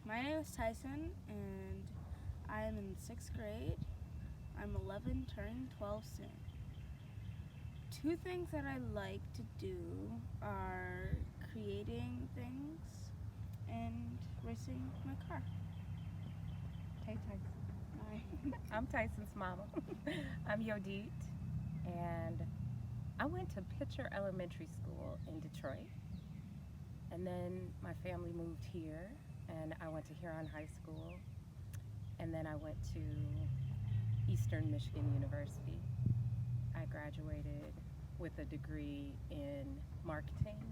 My name is Tyson, and I am in 6th grade. I'm 11, turning 12 soon. Two things that I like to do are creating things and racing my car. Hey, Tyson. Hi. I'm Tyson's mama. I'm Yodit, and I went to Pitcher Elementary School in Detroit, and then my family moved here, and I went to Huron High School, and then I went to Eastern Michigan University. I graduated with a degree in marketing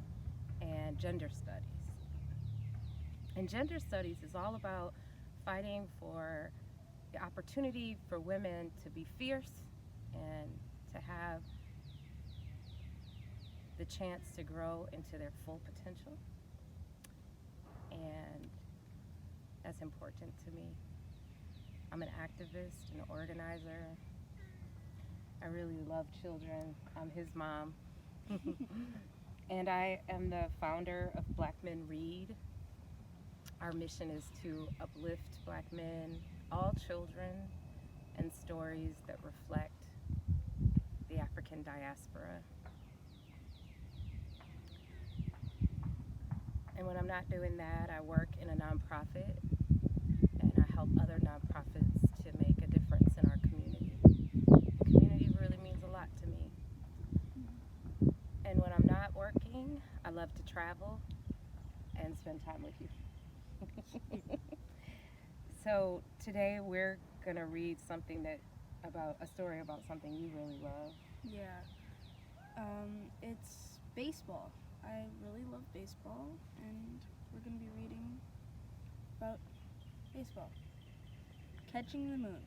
and gender studies. And gender studies is all about fighting for the opportunity for women to be fierce and to have the chance to grow into their full potential. And that's important to me. I'm an activist, an organizer. I really love children. I'm his mom. And I am the founder of Black Men Read. Our mission is to uplift Black men, all children, and stories that reflect the African diaspora. And when I'm not doing that, I work in a nonprofit, and I help other nonprofits to make a difference in our community. Community really means a lot to me. And when I'm not working, I love to travel and spend time with you. So today we're gonna read something about a story about something you really love. Yeah. It's baseball. I really love baseball, and we're going to be reading about baseball. Catching the Moon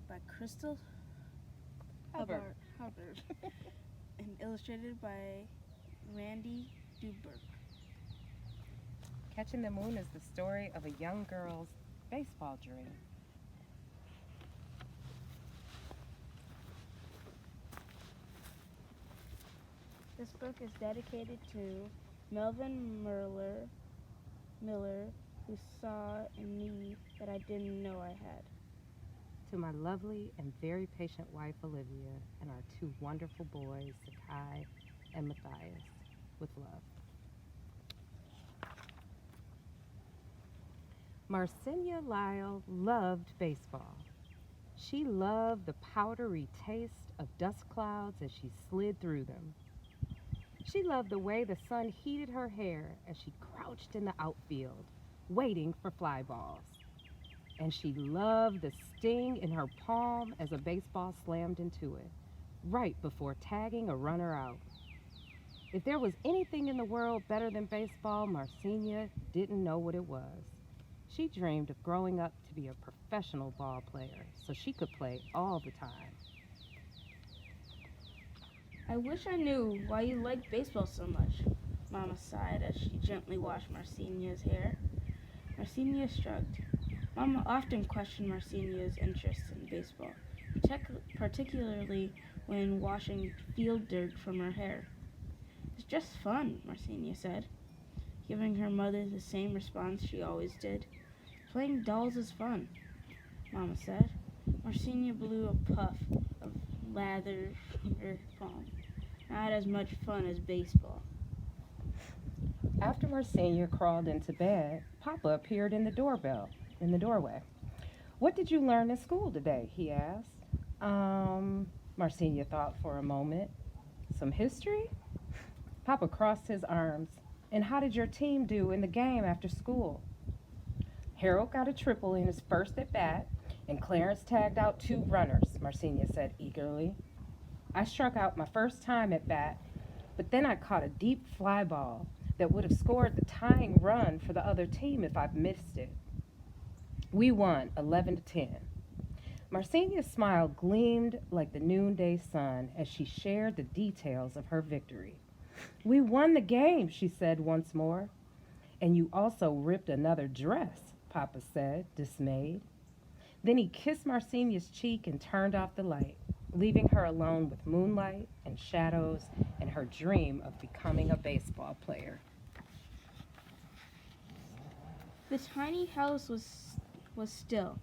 by Crystal Hubbard. And illustrated by Randy Duberg. Catching the Moon is the story of a young girl's baseball dream. This book is dedicated to Melvin Miller, who saw in me that I didn't know I had. To my lovely and very patient wife, Olivia, and our two wonderful boys, Sakai and Matthias, with love. Marcinia Lyle loved baseball. She loved the powdery taste of dust clouds as she slid through them. She loved the way the sun heated her hair as she crouched in the outfield, waiting for fly balls. And she loved the sting in her palm as a baseball slammed into it, right before tagging a runner out. If there was anything in the world better than baseball, Marcinia didn't know what it was. She dreamed of growing up to be a professional ball player so she could play all the time. I wish I knew why you liked baseball so much, Mama sighed as she gently washed Marcinia's hair. Marcinia shrugged. Mama often questioned Marcinia's interest in baseball, particularly when washing field dirt from her hair. It's just fun, Marcinia said, giving her mother the same response she always did. Playing dolls is fun, Mama said. Marcinia blew a puff of lather from her palm. Not as much fun as baseball. After Marcinia crawled into bed, Papa appeared in the doorway. "What did you learn in school today?" he asked. Marcinia thought for a moment. "Some history?" Papa crossed his arms. "And how did your team do in the game after school?" "Harold got a triple in his first at bat, and Clarence tagged out 2 runners," Marcinia said eagerly. "I struck out my first time at bat, but then I caught a deep fly ball that would have scored the tying run for the other team if I'd missed it. We won 11-10. Marcinia's smile gleamed like the noonday sun as she shared the details of her victory. "We won the game," she said once more. "And you also ripped another dress," Papa said, dismayed. Then he kissed Marcinia's cheek and turned off the light, leaving her alone with moonlight and shadows and her dream of becoming a baseball player. The tiny house was still.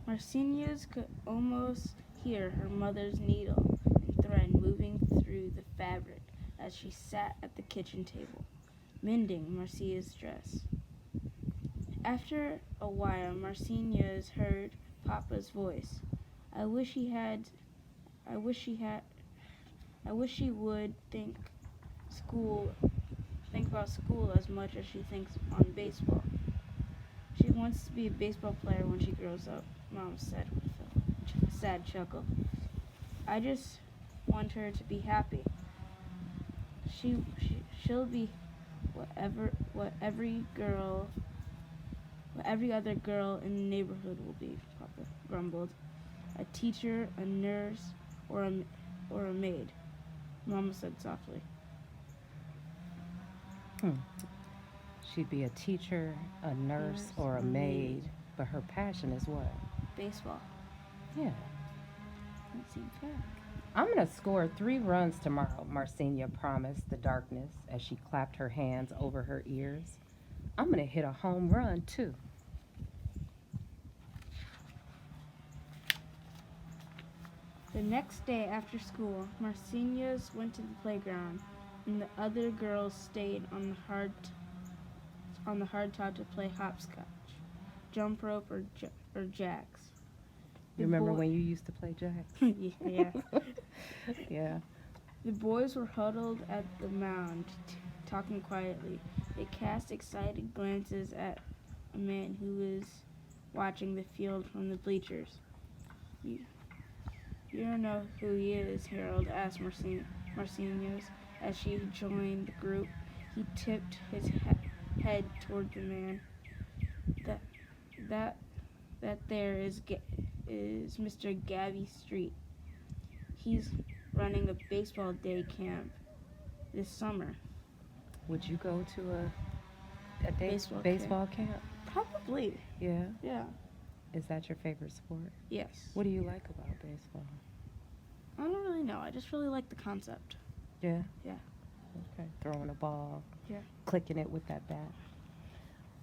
Marcinius could almost hear her mother's needle and thread moving through the fabric as she sat at the kitchen table, mending Marcia's dress. After a while, Marcinius heard Papa's voice. I wish he had. I wish he had. I wish she would school. Think about school as much as she thinks on baseball. She wants to be a baseball player when she grows up, Mom said with a sad chuckle. I just want her to be happy. She'll be what every other girl in the neighborhood will be, Papa grumbled. A teacher, a nurse, or a maid, Mama said softly. She'd be a teacher, a nurse, or a maid, but her passion is what? Baseball. Yeah. That seems fair. I'm going to score 3 runs tomorrow, Marcinia promised the darkness as she clapped her hands over her ears. I'm going to hit a home run, too. The next day after school, Marcinius went to the playground, and the other girls stayed on the hardtop to play hopscotch, jump rope, or jacks. You remember when you used to play jacks? Yeah. Yeah. The boys were huddled at the mound, talking quietly. They cast excited glances at a man who was watching the field from the bleachers. You don't know who he is, Harold asked Marcinius as she joined the group. He tipped his head toward the man. That there is Mr. Gabby Street. He's running a baseball day camp this summer. Would you go to a baseball camp? Probably. Yeah. Yeah. Is that your favorite sport? Yes. What do you like about baseball? I don't really know. I just really like the concept. Yeah? Yeah. Okay. Throwing a ball. Yeah. Clicking it with that bat.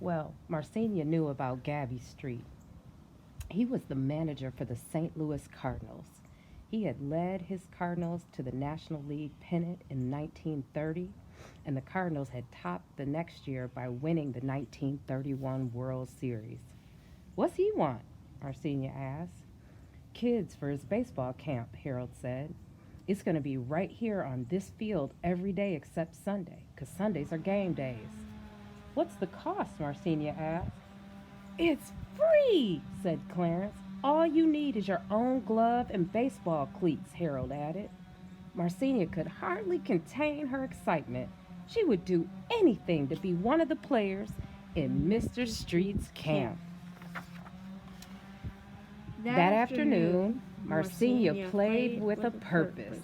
Well, Marcinia knew about Gabby Street. He was the manager for the St. Louis Cardinals. He had led his Cardinals to the National League pennant in 1930, and the Cardinals had topped the next year by winning the 1931 World Series. What's he want? Marcinia asked. Kids for his baseball camp, Harold said. It's going to be right here on this field every day except Sunday, because Sundays are game days. What's the cost? Marcinia asked. It's free, said Clarence. All you need is your own glove and baseball cleats, Harold added. Marcinia could hardly contain her excitement. She would do anything to be one of the players in Mr. Street's camp. That afternoon, Marcinia played with a purpose.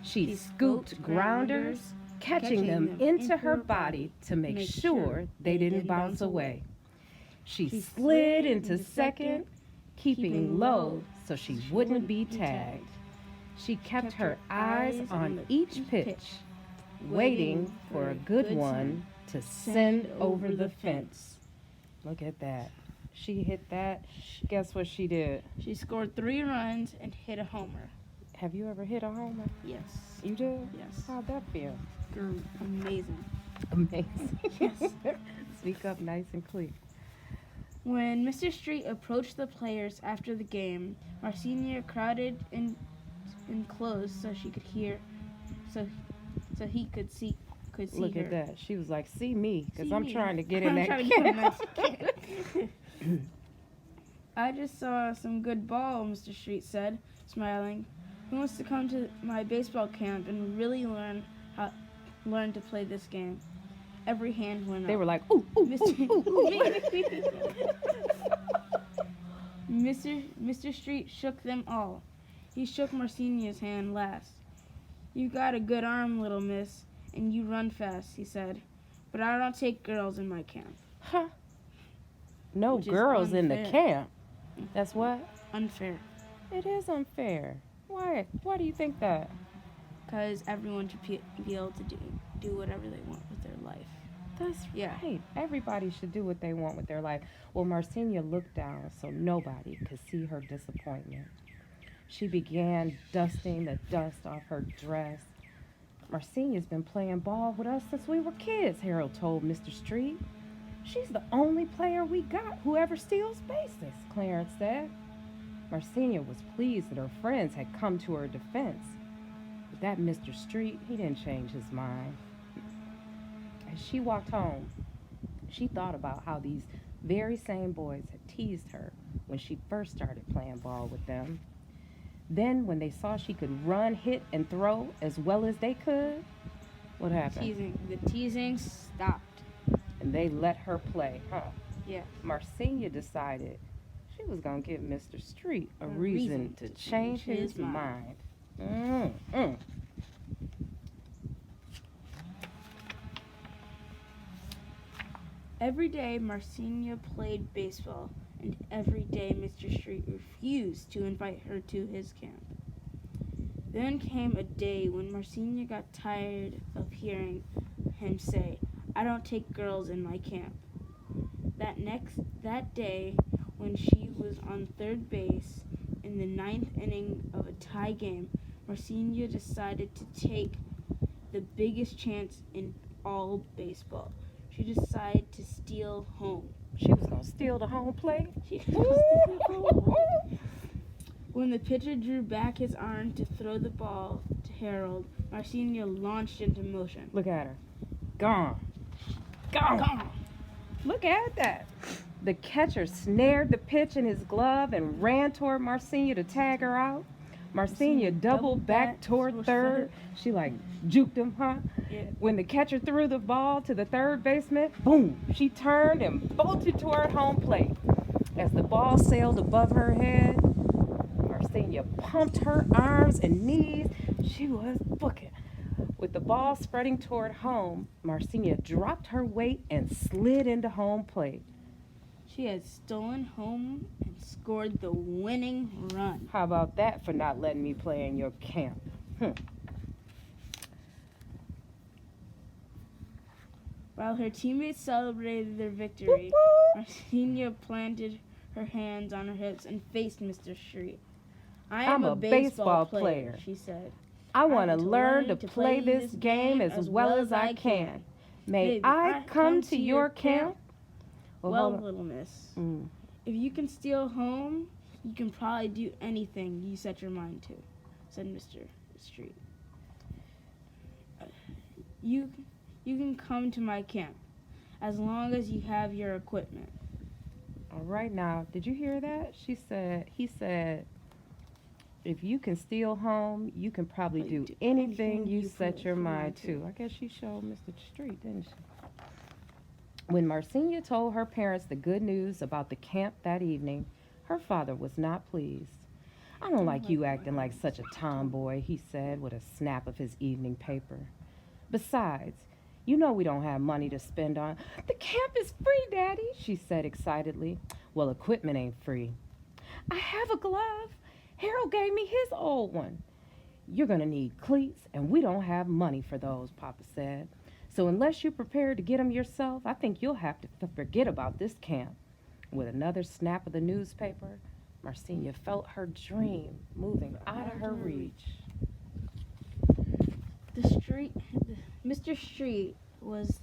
She scooped grounders, catching them into her body to make sure they didn't bounce away. She slid into second, keeping low so she wouldn't be tagged. She kept her eyes on each pitch, waiting for a good one to send over the fence. Look at that. She hit that. Guess what she did? She scored 3 runs and hit a homer. Have you ever hit a homer? Yes. You did? Yes. How'd that feel? Amazing. Amazing. Yes. Speak up nice and clear. When Mr. Street approached the players after the game, Marcinia crowded in close so she could hear, so he could see Look her. at that. She was like, see me, because I'm me. trying to get in I'm that trying to get in camp. that camp. I just saw some good ball, Mr. Street said, smiling. Who wants to come to my baseball camp and really learn to play this game? Every hand went up. They were like, ooh, ooh, ooh, ooh, ooh. Mr. Street shook them all. He shook Marcinia's hand last. You got a good arm, little miss, and you run fast, he said. But I don't take girls in my camp. Huh? No Which is girls in the unfair. camp. That's what? Unfair. It is unfair. Why? Why do you think that? Because everyone should be able to do whatever they want with their life. That's Yeah. right. Everybody should do what they want with their life. Well, Marcinia looked down so nobody could see her disappointment. She began dusting the dust off her dress. Marcinia's been playing ball with us since we were kids, Harold told Mr. Street. She's the only player we got who ever steals bases, Clarence said. Marcinia was pleased that her friends had come to her defense. But that Mr. Street, he didn't change his mind. As she walked home, she thought about how these very same boys had teased her when she first started playing ball with them. Then, when they saw she could run, hit, and throw as well as they could, what happened? The teasing stopped. And they let her play, huh? Yeah. Marcinia decided she was going to give Mr. Street a reason to change his mind. Every day Marcinia played baseball, and every day Mr. Street refused to invite her to his camp. Then came a day when Marcinia got tired of hearing him say, "I don't take girls in my camp." That day, when she was on third base in the ninth inning of a tie game, Marcinia decided to take the biggest chance in all baseball. She decided to steal home. She was going to steal the home plate? When the pitcher drew back his arm to throw the ball to Harold, Marcinia launched into motion. Look at her. Gone. Gone. Look at that. The catcher snared the pitch in his glove and ran toward Marcinia to tag her out. Marcinia doubled back toward third. She like juked him, huh? Yeah. When the catcher threw the ball to the third baseman, boom, she turned and bolted toward home plate. As the ball sailed above her head, Marcinia pumped her arms and knees. She was booking. With the ball spreading toward home, Marcinia dropped her weight and slid into home plate. She had stolen home and scored the winning run. How about that for not letting me play in your camp? While her teammates celebrated their victory, Marcinia planted her hands on her hips and faced Mr. Street. "I am a baseball player," she said. "I want to learn to play this game as well as I can. May I come to your camp?" Well, little miss, if you can steal home, you can probably do anything you set your mind to, said Mr. Street. You can come to my camp, as long as you have your equipment. All right, now, did you hear that? He said, if you can steal home, you can probably do anything you set your mind to. I guess she showed Mr. Street, didn't she? When Marcinia told her parents the good news about the camp that evening, her father was not pleased. "I don't like you acting like such a tomboy," he said with a snap of his evening paper. "Besides, you know we don't have money to spend on—" "The camp is free, Daddy," she said excitedly. "Well, equipment ain't free." "I have a glove. Harold gave me his old one." "You're going to need cleats, and we don't have money for those," Papa said. "So unless you're prepared to get them yourself, I think you'll have to forget about this camp." With another snap of the newspaper, Marcinia felt her dream moving out of her reach. Mr. Street was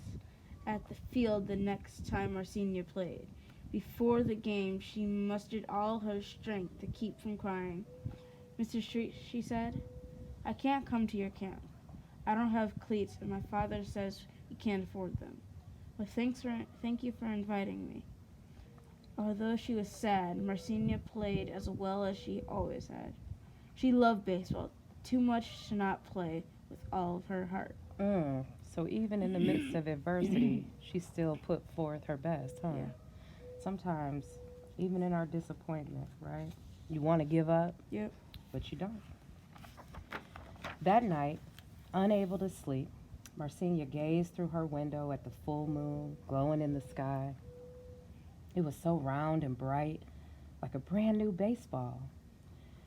at the field the next time Marcinia played. Before the game, she mustered all her strength to keep from crying. "Mr. Street," she said, "I can't come to your camp. I don't have cleats, and my father says we can't afford them. But thank you for inviting me." Although she was sad, Marcinia played as well as she always had. She loved baseball too much to not play with all of her heart. So even in the midst of adversity, she still put forth her best, huh? Yeah. Sometimes, even in our disappointment, right? You want to give up, Yep. but you don't. That night, unable to sleep, Marcinia gazed through her window at the full moon glowing in the sky. It was so round and bright, like a brand new baseball.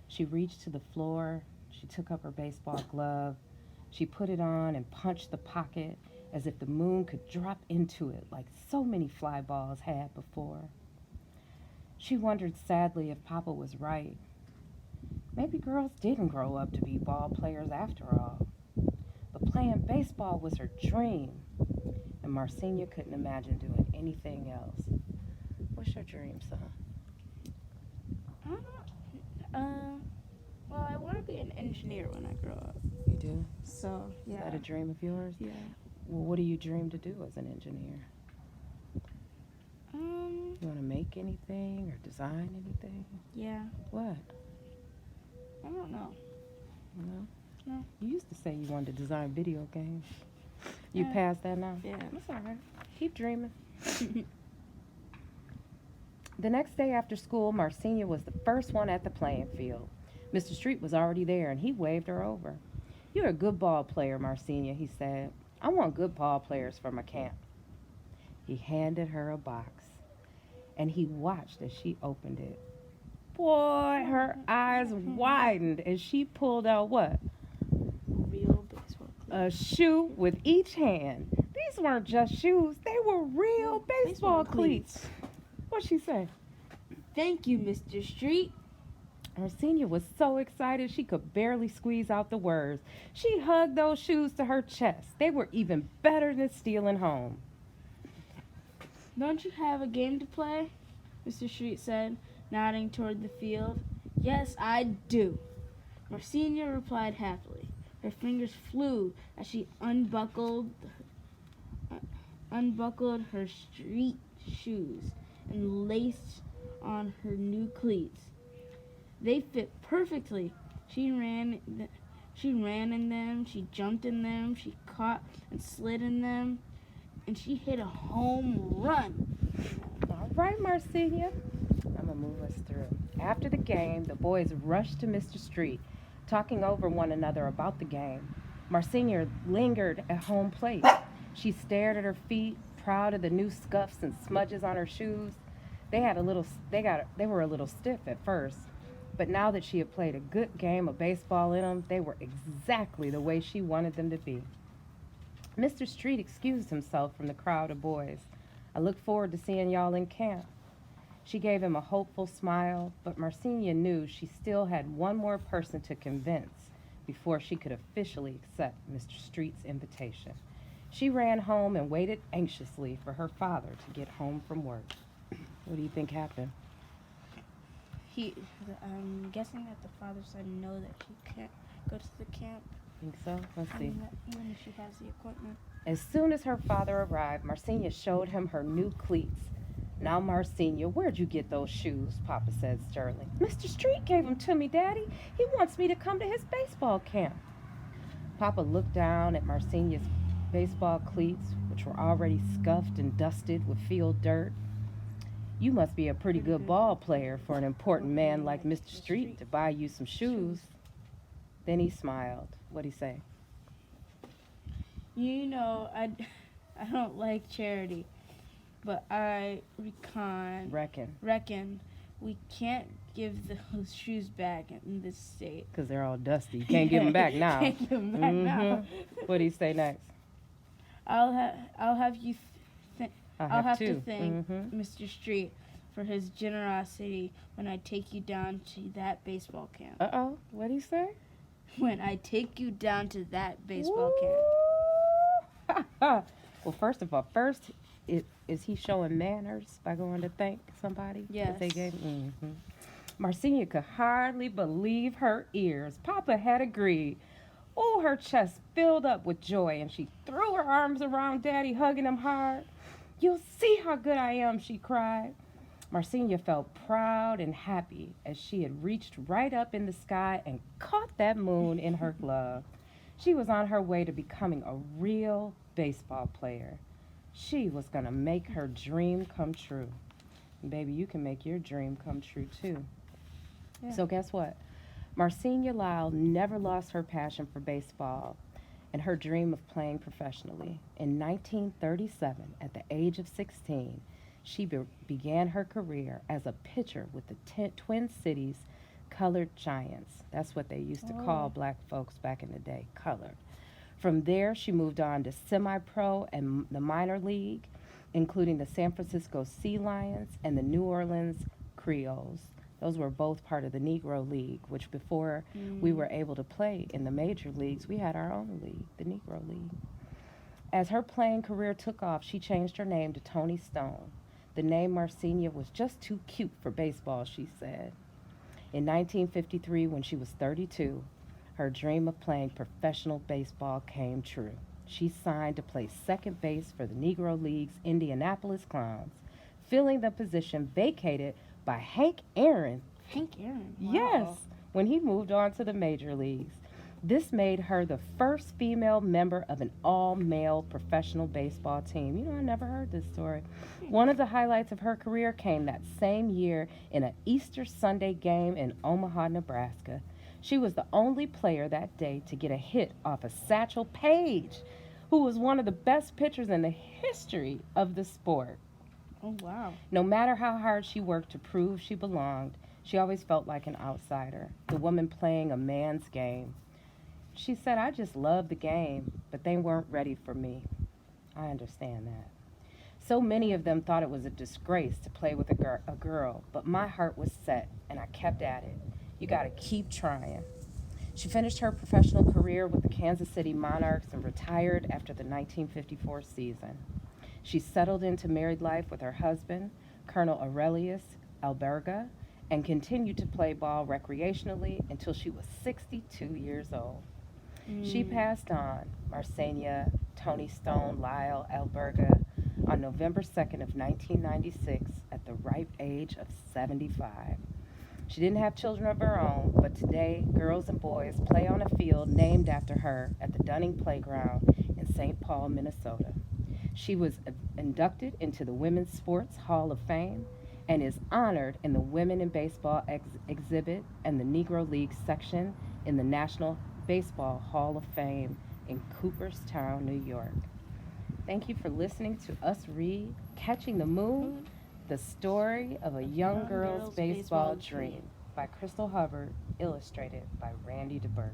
She reached to the floor, she took up her baseball glove, she put it on and punched the pocket as if the moon could drop into it like so many fly balls had before. She wondered sadly if Papa was right. Maybe girls didn't grow up to be ball players after all. But playing baseball was her dream, and Marcenia couldn't imagine doing anything else. What's your dream, son? Well, I want to be an engineer when I grow up. You do? So, yeah. Is that a dream of yours? Yeah. Well, what do you dream to do as an engineer? You want to make anything or design anything? Yeah. What? I don't know. No? No. You used to say you wanted to design video games. You Yeah. passed that now? Yeah. That's all right. Keep dreaming. The next day after school, Marcenia was the first one at the playing field. Mr. Street was already there, and he waved her over. "You're a good ball player, Marcenia," he said. "I want good ball players for my camp." He handed her a box, and he watched as she opened it. Boy, her eyes widened as she pulled out what? Real baseball A shoe with each hand. These weren't just shoes, they were real baseball cleats. What'd she say? "Thank you, Mr. Street." Marcenia was so excited she could barely squeeze out the words. She hugged those shoes to her chest. They were even better than stealing home. "Don't you have a game to play?" Mr. Street said, nodding toward the field. "Yes, I do," Marcenia replied happily. Her fingers flew as she unbuckled her street shoes and laced on her new cleats. They fit perfectly. She ran in them, she jumped in them, she caught and slid in them, and she hit a home run. All right, Marcenia. I'm going to move us through. After the game, the boys rushed to Mr. Street, talking over one another about the game. Marcenia lingered at home plate. She stared at her feet, proud of the new scuffs and smudges on her shoes. They were a little stiff at first, but now that she had played a good game of baseball in them, they were exactly the way she wanted them to be. Mr. Street excused himself from the crowd of boys. "I look forward to seeing y'all in camp." She gave him a hopeful smile, but Marcenia knew she still had one more person to convince before she could officially accept Mr. Street's invitation. She ran home and waited anxiously for her father to get home from work. What do you think happened? I'm guessing that the father said no, that she can't go to the camp. Think so? Let's see. Even if she has the equipment. As soon as her father arrived, Marcenia showed him her new cleats. "Now, Marcenia, where'd you get those shoes?" Papa said sternly. "Mr. Street gave them to me, Daddy. He wants me to come to his baseball camp." Papa looked down at Marcenia's baseball cleats, which were already scuffed and dusted with field dirt. "You must be a pretty good ball player for an important man like Mr. Street to buy you some shoes." Then he smiled. What'd he say? "You know, I don't like charity, but I reckon we can't give those shoes back in this state." Because they're all dusty. You can't give them back now. Can't give them back now. What'd he say next? I'll have to thank Mm-hmm. Mr. Street for his generosity when I take you down to that baseball camp. Uh-oh. What'd he say? When I take you down to that baseball camp. Well, first of all, is he showing manners by going to thank somebody? Yes. Marcenia could hardly believe her ears. Papa had agreed. Oh, her chest filled up with joy, and she threw her arms around Daddy, hugging him hard. "You'll see how good I am," she cried. Marcenia felt proud and happy as she had reached right up in the sky and caught that moon in her glove. She was on her way to becoming a real baseball player. She was going to make her dream come true. And baby, you can make your dream come true too. Yeah. So guess what? Marcenia Lyle never lost her passion for baseball and her dream of playing professionally. In 1937, at the age of 16, she began her career as a pitcher with the Twin Cities Colored Giants. That's what they used to call black folks back in the day, colored. From there, she moved on to semi pro and the minor league, including the San Francisco Sea Lions and the New Orleans Creoles. Those were both part of the Negro League, which before we were able to play in the major leagues, we had our own league, the Negro League. As her playing career took off, she changed her name to Toni Stone. The name Marcinia was just too cute for baseball, she said. In 1953, when she was 32, her dream of playing professional baseball came true. She signed to play second base for the Negro League's Indianapolis Clowns, filling the position vacated by Hank Aaron. Hank Aaron. Wow. Yes, when he moved on to the major leagues. This made her the first female member of an all-male professional baseball team. You know, I never heard this story. One of the highlights of her career came that same year in an Easter Sunday game in Omaha, Nebraska. She was the only player that day to get a hit off of Satchel Paige, who was one of the best pitchers in the history of the sport. Oh, wow. No matter how hard she worked to prove she belonged, she always felt like an outsider, the woman playing a man's game. She said, I just loved the game, but they weren't ready for me. I understand that. So many of them thought it was a disgrace to play with a girl, but my heart was set, and I kept at it. You got to keep trying. She finished her professional career with the Kansas City Monarchs and retired after the 1954 season. She settled into married life with her husband, Colonel Aurelius Alberga, and continued to play ball recreationally until she was 62 years old. She passed on, Marcinia Toni Stone Lyle Alberga, on November 2nd of 1996 at the ripe age of 75. She didn't have children of her own, but today girls and boys play on a field named after her at the Dunning Playground in St. Paul, Minnesota. She was inducted into the Women's Sports Hall of Fame and is honored in the Women in Baseball exhibit and the Negro League section in the National Baseball Hall of Fame in Cooperstown, New York. Thank you for listening to us read Catching the Moon, the story of a young girl's baseball dream by Crystal Hubbard, illustrated by Randy DeBerg.